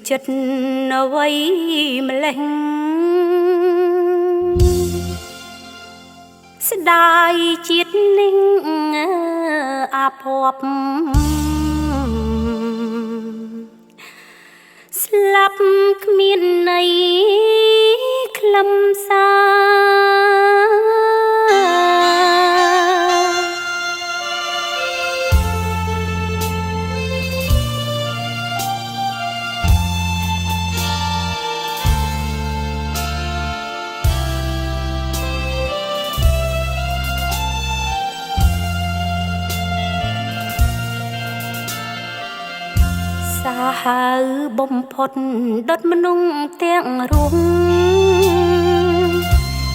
ចិត្តអ្វីម្លេះស្ដាយជាតិនេះអាភ័ព្វស្លាប់គ្មានន័យខ្លឹមសារសាហាវបំផុតដុតមនុស្សទាំងរួម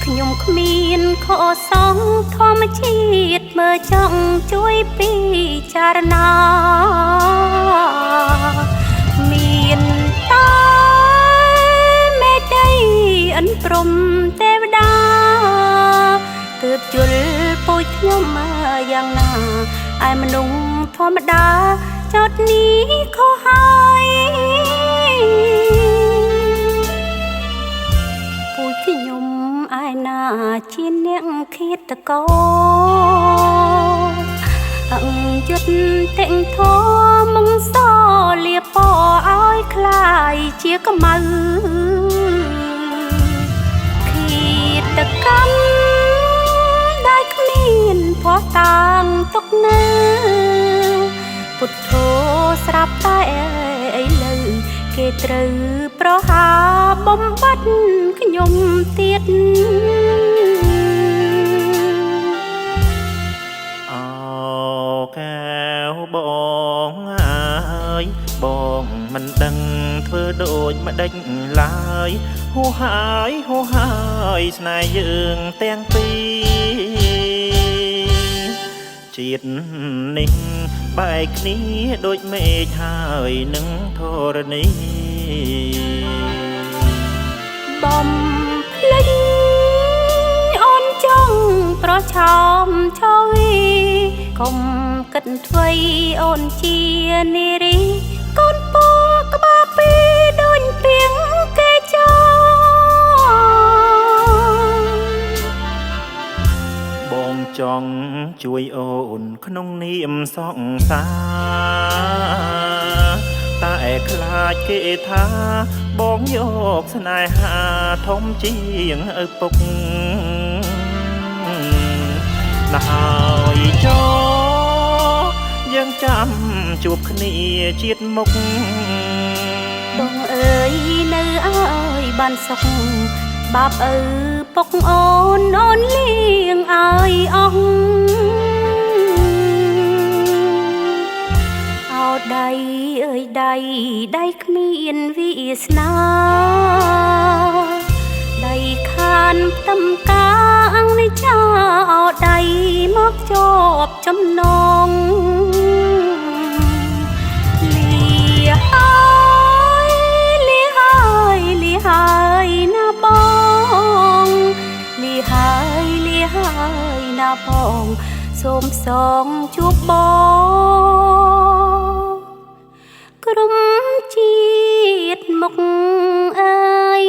ខ្ញុំគ្មានខកសងធម្មជាតិមើលចង់ជួយពិចារណាមានតែមេដីអិនព្រំទេវតាទើបជល់ពោចខ្ញុំយ៉ាងណាឯមនុស្សធម្មតាចោតនេះខុសហើយពូជខ្ញុំឯណាជាអ្នកឃាតករអង្យុតតែងធមងសលៀបឲ្យคล้ายជាខ្មៅឃាតកម្មដែលគ្មានភ័ស្តុតាងទុកនៅពុទ្ធោស្រាប់តែឥឡូវគេត្រូវប្រហាបំបត្តិខ្ញុំទៀតអោកែវបងអើយបងមិនដឹងធ្វើដូចម្ដេចឡើយហួហើយស្នេហ៍យើងទាំងពីរជាតិនេះបែកគ្នាដូចមេឃហើយនឹងធរណីបំភ្លេចអូនចង់ប្រឆោមឆោវីកុំគិតអ្វីអូនជានារីកូនពូក្បាលពីរដូចពីងគេចោបងចង់ជួយអូនក្នុងនាមសង្សារតែខ្លាចគេថាបងយកស្នេហាធំជាងឪពុកណាស់ហើយចោយើងចាំជួបគ្នាជាតិមុខបងអើយនៅអើយបានសុខបាបឪពុកអូនលៀងឲ្យអស់អោដៃអើយដៃគ្មានវាសនាដៃខានផ្ទឹមកាអងនេះចាអោដៃមកជាប់ចំណងហើយណាបងលាហើយណាបងសូមសងជួបបងក្រុមជាតិមុខអើយ